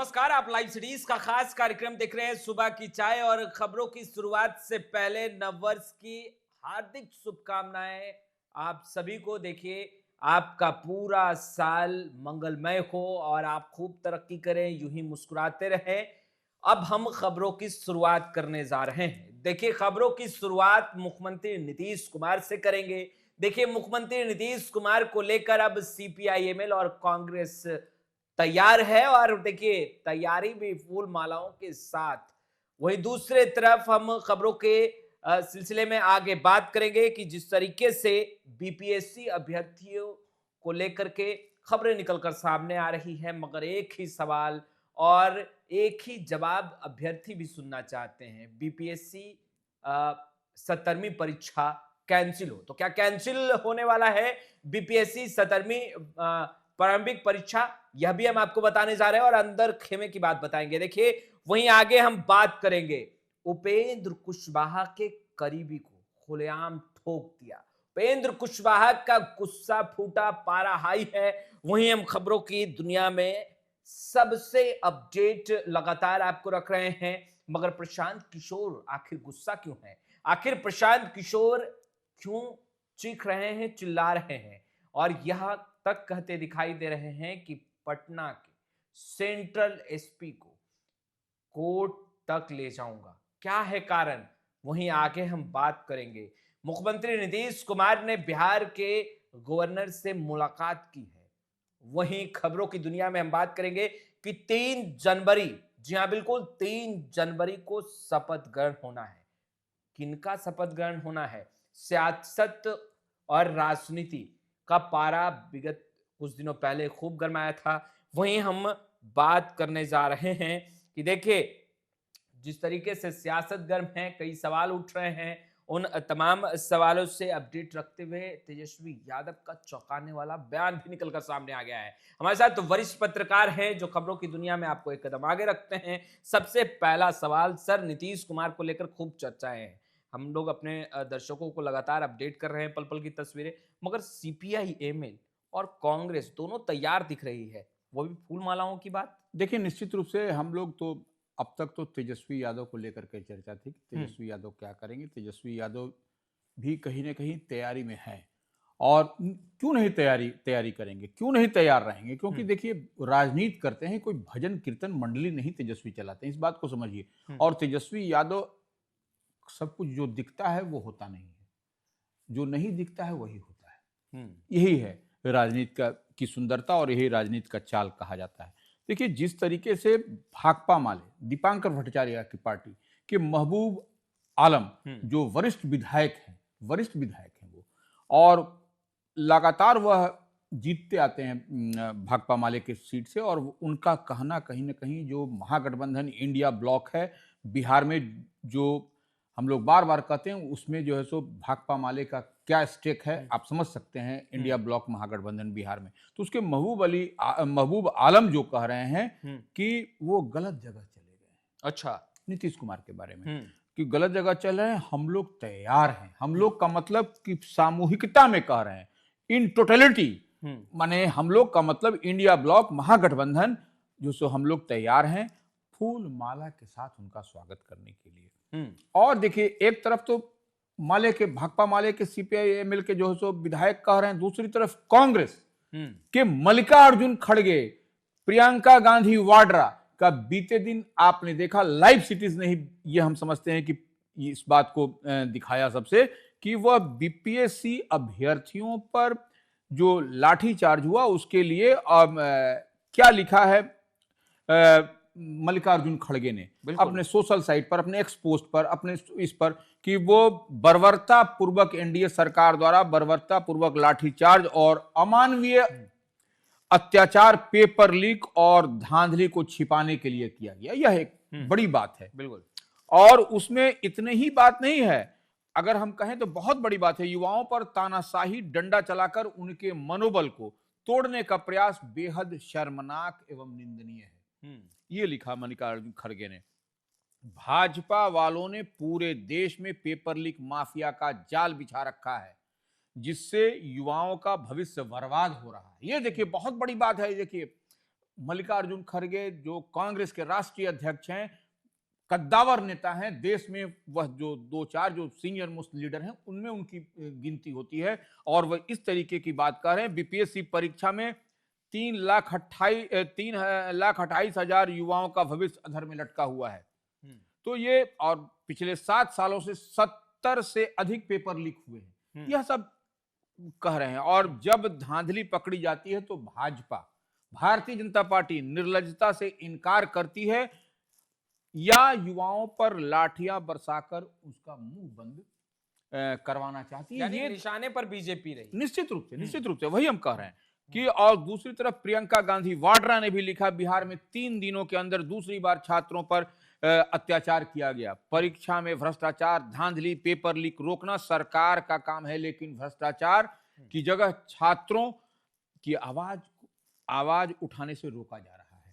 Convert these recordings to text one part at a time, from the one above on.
नमस्कार, आप live cities का खास कार्यक्रम देख रहे हैं सुबह की चाय और खबरों की शुरुआत से पहले नववर्ष की हार्दिक शुभकामनाएं आप सभी को। देखिए, आपका पूरा साल मंगलमय हो और आप खूब तरक्की करें, यूं ही मुस्कुराते रहें। अब हम खबरों की शुरुआत करने जा रहे हैं। देखिए, खबरों की शुरुआत मुख्यमंत्री नीतीश कुमार से करेंगे। देखिए, मुख्यमंत्री नीतीश कुमार को लेकर अब सीपीआईएमएल और कांग्रेस तैयार है और देखिए तैयारी भी फूल मालाओं के साथ। वहीं दूसरे तरफ हम खबरों के सिलसिले में आगे बात करेंगे कि जिस तरीके से बीपीएससी अभ्यर्थियों को लेकर के खबरें निकलकर सामने आ रही है, मगर एक ही सवाल और एक ही जवाब अभ्यर्थी भी सुनना चाहते हैं। बीपीएससी 17वीं परीक्षा कैंसिल हो तो क्या कैंसिल होने वाला है बीपीएससी 17वीं प्रारंभिक परीक्षा? यह भी हम आपको बताने जा रहे हैं और अंदर खेमे की बात बताएंगे। देखिए, वहीं आगे हम बात करेंगे उपेंद्र कुशवाहा के करीबी को खुलेआम ठोक दिया। उपेंद्र कुशवाहा का गुस्सा फूटा, पारा हाई है। वहीं हम खबरों की दुनिया में सबसे अपडेट लगातार आपको रख रहे हैं। मगर प्रशांत किशोर आखिर गुस्सा क्यों है? आखिर प्रशांत किशोर क्यों चीख रहे हैं, चिल्ला रहे हैं और यह तक कहते दिखाई दे रहे हैं कि पटना के सेंट्रल एसपी को कोर्ट तक ले जाऊंगा? क्या है कारण? वहीं आगे हम बात करेंगे। मुख्यमंत्री नीतीश कुमार ने बिहार के गवर्नर से मुलाकात की है। वहीं खबरों की दुनिया में हम बात करेंगे कि 3 जनवरी, जी हां बिल्कुल 3 जनवरी को शपथ ग्रहण होना है। किनका शपथ ग्रहण होना है? सियासत और राजनीति का पारा विगत कुछ दिनों पहले खूब गरमाया था। वहीं हम बात करने जा रहे हैं कि देखिए, जिस तरीके से सियासत गर्म है, कई सवाल उठ रहे हैं। उन तमाम सवालों से अपडेट रखते हुए तेजस्वी यादव का चौंकाने वाला बयान भी निकलकर सामने आ गया है। हमारे साथ तो वरिष्ठ पत्रकार हैं जो खबरों की दुनिया में आपको एक कदम आगे रखते हैं। सबसे पहला सवाल, सर नीतीश कुमार को लेकर खूब चर्चाएं हैं। हम लोग अपने दर्शकों को लगातार अपडेट कर रहे हैं पल पल की तस्वीरें, मगर सीपीआईएमएल और कांग्रेस दोनों तैयार दिख रही है, वो भी फूल मालाओं की बात। देखिए, निश्चित रूप से हम लोग तो अब तक तो तेजस्वी यादव को लेकर के चर्चा थी कि तेजस्वी यादव क्या करेंगे। तेजस्वी यादव भी कहीं ना कहीं तैयारी में है और क्यों नहीं तैयारी करेंगे, क्यों नहीं तैयार रहेंगे? क्योंकि देखिए, राजनीति करते हैं, कोई भजन कीर्तन मंडली नहीं तेजस्वी चलाते हैं, इस बात को समझिए। और तेजस्वी यादव सब कुछ जो दिखता है वो होता नहीं है, जो नहीं दिखता है वही होता है। यही है राजनीति का की सुंदरता और यही राजनीति का चाल कहा जाता है। देखिए, जिस तरीके से भाकपा माले दीपांकर भट्टाचार्य की पार्टी के महबूब आलम जो वरिष्ठ विधायक हैं वो, और लगातार वह जीतते आते हैं भाकपा माले के सीट से। और उनका कहना कहीं ना कहीं जो महागठबंधन इंडिया ब्लॉक है बिहार में, जो हम लोग बार बार कहते हैं, उसमें जो है सो भाकपा माले का क्या स्टेक है आप समझ सकते हैं। इंडिया ब्लॉक महागठबंधन बिहार में, तो उसके महबूब आलम जो कह रहे हैं कि वो गलत जगह चले गए हैं। अच्छा, नीतीश कुमार के बारे में कि गलत जगह चल रहे हैं, हम लोग तैयार हैं। हम लोग का मतलब कि सामूहिकता में कह रहे हैं, इन टोटलिटी, माने हम लोग का मतलब इंडिया ब्लॉक महागठबंधन जो सो हम लोग तैयार हैं फूल माला के साथ उनका स्वागत करने के लिए। और देखिए, एक तरफ तो भाकपा माले के सीपीआईएमएल के जो है सो विधायक कह रहे हैं, दूसरी तरफ कांग्रेस के मल्लिकार्जुन खड़गे, प्रियंका गांधी वाड्रा का बीते दिन आपने देखा, लाइव सिटीज ने ही ये हम समझते हैं कि इस बात को दिखाया सबसे कि वह बीपीएससी अभ्यर्थियों पर जो लाठीचार्ज हुआ उसके लिए क्या लिखा है मल्लिकार्जुन खड़गे ने अपने सोशल साइट पर, अपने एक्स पोस्ट पर, अपने इस पर, कि वो बर्बरता पूर्वक एनडीए सरकार द्वारा बर्बरता पूर्वक लाठीचार्ज और अमानवीय अत्याचार, पेपर लीक और धांधली को छिपाने के लिए किया गया। यह एक बड़ी बात है। बिल्कुल। और उसमें इतने ही बात नहीं है, अगर हम कहें तो बहुत बड़ी बात है। युवाओं पर तानाशाही डंडा चलाकर उनके मनोबल को तोड़ने का प्रयास बेहद शर्मनाक एवं निंदनीय है। ये लिखा मल्लिकार्जुन खड़गे ने। भाजपा वालों ने पूरे देश में पेपर लीक माफिया का जाल बिछा रखा है, जिससे युवाओं का भविष्य बर्बाद हो रहा है। ये देखिए, बहुत बड़ी बात है। देखिए, मल्लिकार्जुन खड़गे जो कांग्रेस के राष्ट्रीय अध्यक्ष हैं, कद्दावर नेता हैं, देश में वह जो 2-4 जो सीनियर मोस्ट लीडर हैं उनमें उनकी गिनती होती है, और वह इस तरीके की बात कर रहे हैं। बीपीएससी परीक्षा में 3,28,000 युवाओं का भविष्य अधर में लटका हुआ है। तो ये, और पिछले 7 सालों से 70 से अधिक पेपर लीक हुए हैं, यह सब कह रहे हैं। और जब धांधली पकड़ी जाती है तो भाजपा, भारतीय जनता पार्टी निर्लज्जता से इनकार करती है या युवाओं पर लाठियां बरसाकर उसका मुंह बंद करवाना चाहती है। यानी ये निशाने पर बीजेपी रही। निश्चित रूप से वही हम कह रहे हैं कि, और दूसरी तरफ प्रियंका गांधी वाड्रा ने भी लिखा, बिहार में 3 दिनों के अंदर दूसरी बार छात्रों पर अत्याचार किया गया। परीक्षा में भ्रष्टाचार, धांधली, पेपर लीक रोकना सरकार का काम है, लेकिन भ्रष्टाचार की जगह छात्रों की आवाज उठाने से रोका जा रहा है।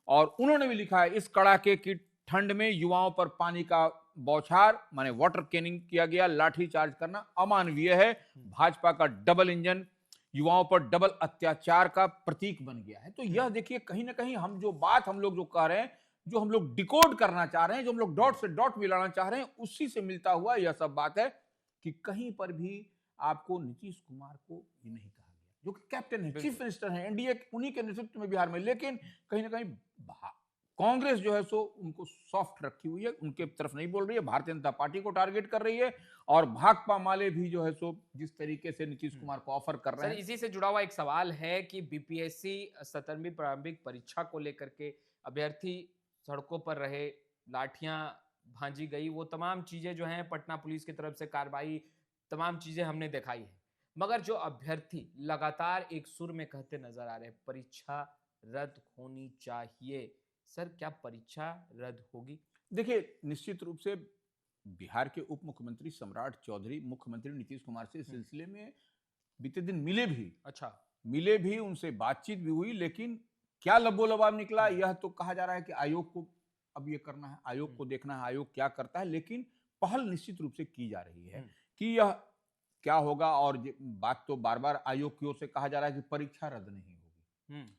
और उन्होंने भी लिखा है, इस कड़ाके की ठंड में युवाओं पर पानी का बौछार माने वाटर कैनिंग किया गया, लाठी चार्ज करना अमानवीय है। भाजपा का डबल इंजन युवाओं पर डबल अत्याचार का प्रतीक बन गया है। तो यह देखिए, कहीं ना कहीं हम लोग जो कह रहे हैं, जो हम लोग डिकोड करना चाह रहे हैं, जो हम लोग डॉट से डॉट मिलाना चाह रहे हैं, उसी से मिलता हुआ यह सब बात है कि कहीं पर भी आपको नीतीश कुमार को ये नहीं कहा गया, जो कि कैप्टन है, चीफ मिनिस्टर है, एनडीए उन्हीं के नेतृत्व में बिहार में, लेकिन कहीं ना कहीं कांग्रेस जो है सो उनको सॉफ्ट रखी हुई है, उनके तरफ नहीं बोल रही है, भारतीय जनता पार्टी को टारगेट कर रही है। और भाकपा माले भी जो है सो जिस तरीके से नीतीश कुमार को ऑफर कर रहे हैं। इसी से जुड़ा हुआ एक सवाल है कि बीपीएससी 17वीं प्रारंभिक परीक्षा को लेकर के अभ्यर्थी सड़कों पर रहे, लाठियां भांजी गई, वो तमाम चीजें जो हैं पटना पुलिस की तरफ से कार्रवाई, तमाम चीजें हमने दिखाई है, मगर जो अभ्यर्थी लगातार एक सुर में कहते नजर आ रहे हैं, परीक्षा रद्द होनी चाहिए। सर, क्या परीक्षा रद्द होगी? देखिए, निश्चित रूप से बिहार के उप मुख्यमंत्री सम्राट चौधरी मुख्यमंत्री नीतीश कुमार से इस सिलसिले में बीते दिन मिले भी, उनसे बातचीत भी हुई, लेकिन क्या लबोलबाब निकला यह तो कहा जा रहा है कि आयोग को अब ये करना है, आयोग को देखना है आयोग क्या करता है। लेकिन पहल निश्चित रूप से की जा रही है कि यह क्या होगा, और बात तो बार बार आयोग की ओर से कहा जा रहा है कि परीक्षा रद्द नहीं होगी।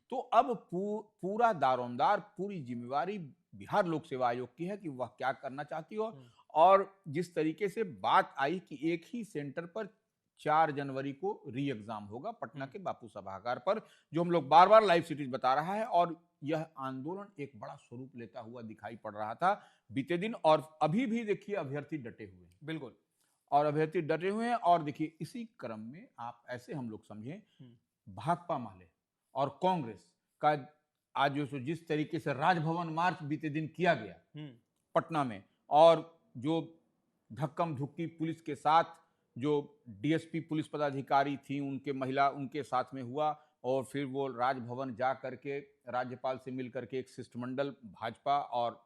तो अब पूरा दारोमदार, पूरी जिम्मेवारी बिहार लोक सेवा आयोग की है कि वह क्या करना चाहती हो। और जिस तरीके से बात आई कि एक ही सेंटर पर 4 जनवरी को री एग्जाम होगा पटना के बापू सभागार पर, जो हम लोग बार बार लाइव सीरीज बता रहा है, और यह आंदोलन एक बड़ा स्वरूप लेता हुआ दिखाई पड़ रहा था बीते दिन। और अभी भी देखिए अभ्यर्थी डटे हुए हैं, बिल्कुल, और अभ्यर्थी डटे हुए हैं। और देखिए, इसी क्रम में आप ऐसे हम लोग समझें, भाकपा माले और कांग्रेस का आज जो जिस तरीके से राजभवन मार्च बीते दिन किया गया पटना में, और जो धक्कम धुक्की पुलिस के साथ जो डीएसपी पुलिस पदाधिकारी थी उनके महिला उनके साथ में हुआ, और फिर वो राजभवन जा करके राज्यपाल से मिल करके एक शिष्टमंडल भाजपा और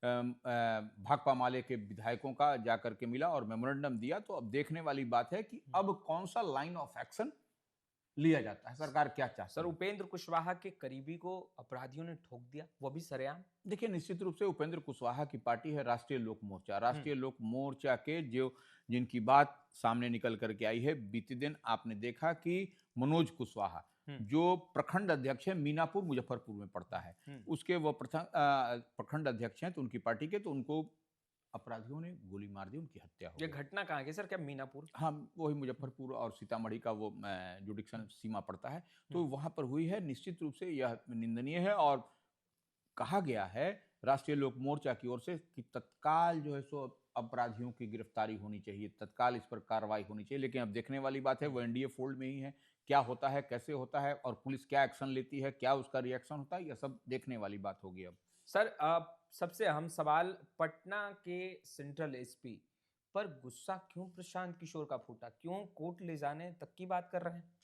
भाकपा माले के विधायकों का जाकर के मिला और मेमोरेंडम दिया। तो अब देखने वाली बात है कि अब कौन सा लाइन ऑफ एक्शन लिया जाता है, सरकार क्या चाहती है। सर, उपेंद्र कुशवाहा के करीबी को अपराधियों ने ठोक दिया, वो भी सरेआम। देखिए, निश्चित रूप से उपेंद्र कुशवाहा की पार्टी है राष्ट्रीय लोक मोर्चा। राष्ट्रीय लोक मोर्चा के जिनकी बात सामने निकल करके आई है, बीते दिन आपने देखा कि मनोज कुशवाहा जो प्रखंड अध्यक्ष है, मीनापुर मुजफ्फरपुर में पड़ता है, उसके वो प्रखंड अध्यक्ष हैं, तो उनकी पार्टी के, तो उनको अपराधियों ने गोली मार दी, उनकी हत्या हो गई। ये घटना कहाँ की सर? क्या मीनापुर? हाँ, वही मुजफ्फरपुर और सीतामढ़ी का वो जुडिक्शन सीमा पड़ता है, तो वहां पर हुई है। निश्चित रूप से यह निंदनीय है, और कहा गया है राष्ट्रीय लोक मोर्चा की ओर से कि तत्काल जो है सो अपराधियों की गिरफ्तारी होनी चाहिए, तत्काल इस पर कार्रवाई होनी चाहिए। लेकिन अब देखने वाली बात है, वो एनडीए फोल्ड में ही है, क्या होता है, कैसे होता है, और पुलिस क्या एक्शन लेती है, क्या उसका रिएक्शन होता है, यह सब देखने वाली बात होगी। अब सर, सबसे अहम सवाल, पटना के सेंट्रल एसपी पर गुस्सा क्यों प्रशांत किशोर का फूटा? क्यों कोर्ट ले जाने तक की बात कर रहे हैं?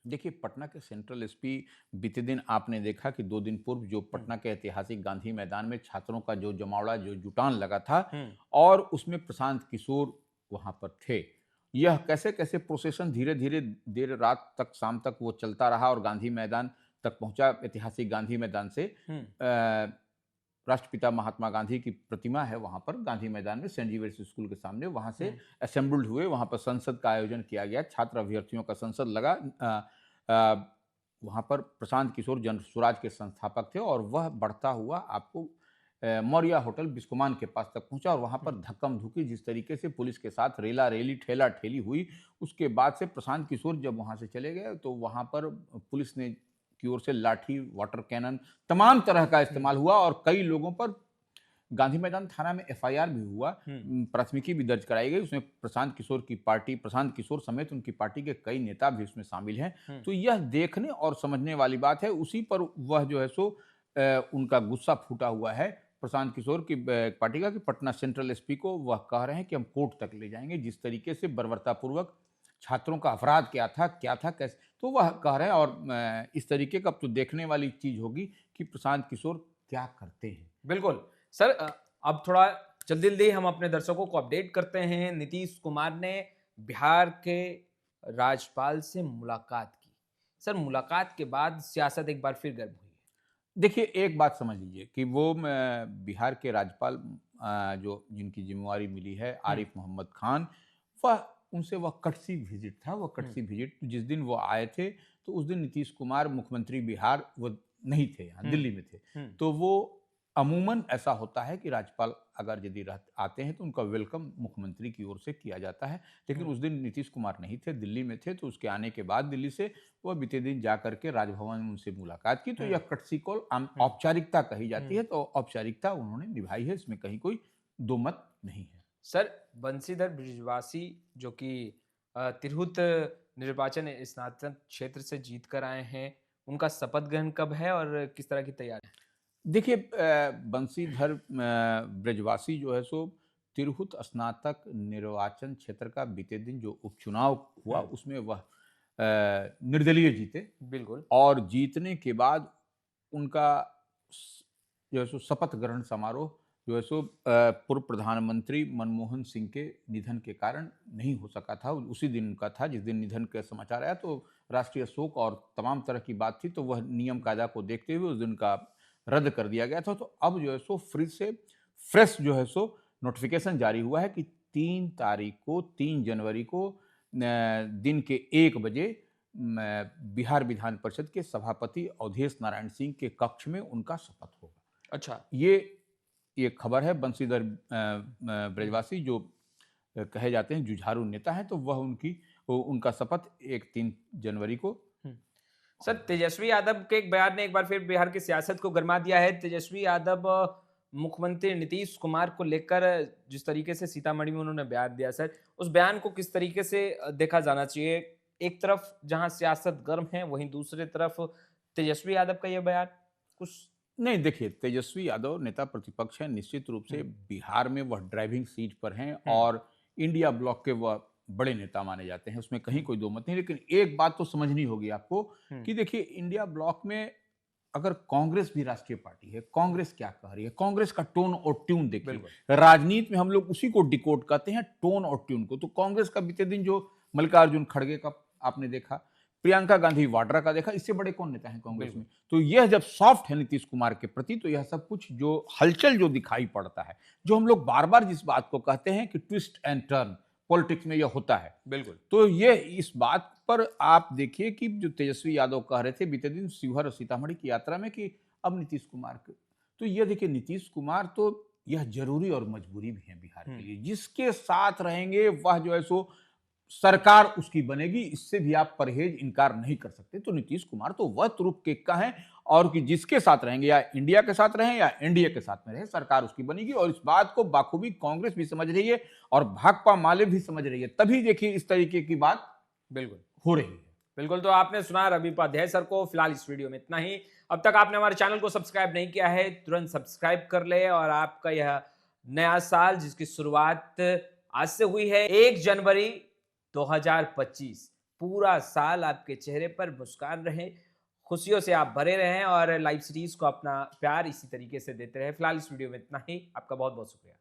देखिए, पटना के सेंट्रल एसपी बीते दिन आपने देखा कि 2 दिन पूर्व जो पटना के ऐतिहासिक गांधी मैदान में छात्रों का जो जमावड़ा, जो जुटान लगा था, और उसमें प्रशांत किशोर वहां पर थे। यह कैसे कैसे प्रोसेशन धीरे धीरे देर रात तक, शाम तक वो चलता रहा और गांधी मैदान तक पहुंचा। ऐतिहासिक गांधी मैदान से राष्ट्रपिता महात्मा गांधी की प्रतिमा है वहां पर गांधी मैदान में, सेंट जेवियर्स स्कूल के सामने, वहां से असेंबल्ड हुए, वहां पर संसद का आयोजन किया गया, छात्र अभ्यर्थियों का संसद लगा। वहाँ पर प्रशांत किशोर जन स्वराज के संस्थापक थे और वह बढ़ता हुआ आपको मौर्या होटल बिस्कोमान के पास तक पहुंचा और वहां पर धक्कम धुक्की जिस तरीके से पुलिस के साथ रेला रेली ठेला ठेली हुई, उसके बाद से प्रशांत किशोर जब वहां से चले गए तो वहां पर पुलिस ने की ओर से लाठी, वाटर कैनन, तमाम तरह का इस्तेमाल हुआ और कई लोगों पर गांधी मैदान थाना में एफआईआर भी हुआ, प्राथमिकी भी दर्ज कराई गई। उसमें प्रशांत किशोर की पार्टी, प्रशांत किशोर समेत उनकी पार्टी के कई नेता भी उसमें शामिल हैं। तो यह देखने और समझने वाली बात है। उसी पर वह जो है सो उनका गुस्सा फूटा हुआ है प्रशांत किशोर की पार्टी का कि पटना सेंट्रल एसपी को वह कह रहे हैं कि हम कोर्ट तक ले जाएंगे। जिस तरीके से बर्बरतापूर्वक छात्रों का अपराध क्या था कैसे, तो वह कह रहे हैं। और इस तरीके का अब तो देखने वाली चीज होगी कि प्रशांत किशोर क्या करते हैं। बिल्कुल सर, अब थोड़ा जल्दी जल्दी हम अपने दर्शकों को अपडेट करते हैं। नीतीश कुमार ने बिहार के राज्यपाल से मुलाकात की। सर, मुलाकात के बाद सियासत एक बार फिर गर्म हुई है। देखिए, एक बात समझ लीजिए कि वो बिहार के राज्यपाल जो जिनकी जिम्मेवारी मिली है आरिफ मोहम्मद खान, वह उनसे वह कटसी विजिट था। वह कटसी विजिट जिस दिन वो आए थे तो उस दिन नीतीश कुमार मुख्यमंत्री बिहार वो नहीं थे, यहाँ दिल्ली में थे। तो वो अमूमन ऐसा होता है कि राज्यपाल अगर यदि आते हैं तो उनका वेलकम मुख्यमंत्री की ओर से किया जाता है। लेकिन उस दिन नीतीश कुमार नहीं थे, दिल्ली में थे। तो उसके आने के बाद दिल्ली से वह बीते दिन जा करके राजभवन में उनसे मुलाकात की। तो यह कटसी कॉल औपचारिकता कही जाती है। तो औपचारिकता उन्होंने निभाई है, इसमें कहीं कोई दो मत नहीं है। सर, बंशीधर ब्रिजवासी जो कि तिरहुत निर्वाचन स्नातक क्षेत्र से जीत कर आए हैं, उनका शपथ ग्रहण कब है और किस तरह की तैयारी है? देखिए, बंशीधर ब्रजवासी जो है सो तिरहुत स्नातक निर्वाचन क्षेत्र का बीते दिन जो उपचुनाव हुआ उसमें वह निर्दलीय जीते। बिल्कुल। और जीतने के बाद उनका जो है सो शपथ ग्रहण समारोह जो है सो पूर्व प्रधानमंत्री मनमोहन सिंह के निधन के कारण नहीं हो सका था। उसी दिन उनका था जिस दिन निधन का समाचार आया। तो राष्ट्रीय शोक और तमाम तरह की बात थी, तो वह नियम कायदा को देखते हुए उस दिन का रद्द कर दिया गया था। तो अब जो है सो फिर से फ्रेश जो है सो नोटिफिकेशन जारी हुआ है कि 3 जनवरी को दिन के 1 बजे बिहार विधान परिषद के सभापति अवधेश नारायण सिंह के कक्ष में उनका शपथ होगा। अच्छा, ये खबर है। बंशीधर ब्रजवासी जो कहे जाते हैं जुझारू नेता हैं, तो वह उनका शपथ 3 जनवरी को। सर, तेजस्वी यादव के एक बयान ने एक बार फिर बिहार की सियासत को गरमा दिया है। तेजस्वी यादव मुख्यमंत्री नीतीश कुमार को लेकर जिस तरीके से सीतामढ़ी में उन्होंने बयान दिया, सर उस बयान को किस तरीके से देखा जाना चाहिए? एक तरफ जहां सियासत गर्म है, वहीं दूसरी तरफ तेजस्वी यादव का यह बयान कुछ नहीं। देखिए, तेजस्वी यादव नेता प्रतिपक्ष है, निश्चित रूप से बिहार में वह ड्राइविंग सीट पर हैं और इंडिया ब्लॉक के वह बड़े नेता माने जाते हैं, उसमें कहीं कोई दो मत नहीं। लेकिन एक बात तो समझनी होगी आपको कि देखिए, इंडिया ब्लॉक में अगर कांग्रेस भी राष्ट्रीय पार्टी है, कांग्रेस क्या कह रही है, कांग्रेस का टोन और ट्यून देखिए। राजनीति में हम लोग उसी को डिकोड करते हैं, टोन और ट्यून को। तो कांग्रेस का बीते दिन जो मल्लिकार्जुन खड़गे का आपने देखा, प्रियंका गांधी वाड्रा का देखा, इससे बड़े कौन नेता है कांग्रेस में? तो यह जब सॉफ्ट है नीतीश कुमार के प्रति, तो यह सब कुछ जो हलचल जो दिखाई पड़ता है, जो हम लोग बार बार जिस बात को कहते हैं कि ट्विस्ट एंड टर्न पॉलिटिक्स में यह होता है। बिल्कुल। तो ये इस बात पर आप देखिए कि जो तेजस्वी यादव कह रहे थे बीते दिन शिवहर और सीतामढ़ी की यात्रा में कि अब नीतीश कुमार के, तो ये देखिए नीतीश कुमार तो यह जरूरी और मजबूरी भी है बिहार के लिए। जिसके साथ रहेंगे वह जो है सो सरकार उसकी बनेगी, इससे भी आप परहेज इनकार नहीं कर सकते। तो नीतीश कुमार तो वह तुरुप केका है और कि जिसके साथ रहेंगे, या इंडिया के साथ रहें या एनडीए के साथ में रहे, सरकार उसकी बनेगी। और इस बात को बाखूबी कांग्रेस भी समझ रही है और भाकपा माले भी समझ रही है, तभी देखिए इस तरीके की बात बिल्कुल हो रही है। बिल्कुल। तो आपने सुना रवि उपाध्याय सर को। फिलहाल इस वीडियो में इतना ही। अब तक आपने हमारे चैनल को सब्सक्राइब नहीं किया है, तुरंत सब्सक्राइब कर ले। और आपका यह नया साल जिसकी शुरुआत आज से हुई है 1 जनवरी 2025, पूरा साल आपके चेहरे पर मुस्कान रहे, खुशियों से आप भरे रहें और लाइव सीरीज को अपना प्यार इसी तरीके से देते रहे। फिलहाल इस वीडियो में इतना ही। आपका बहुत बहुत शुक्रिया।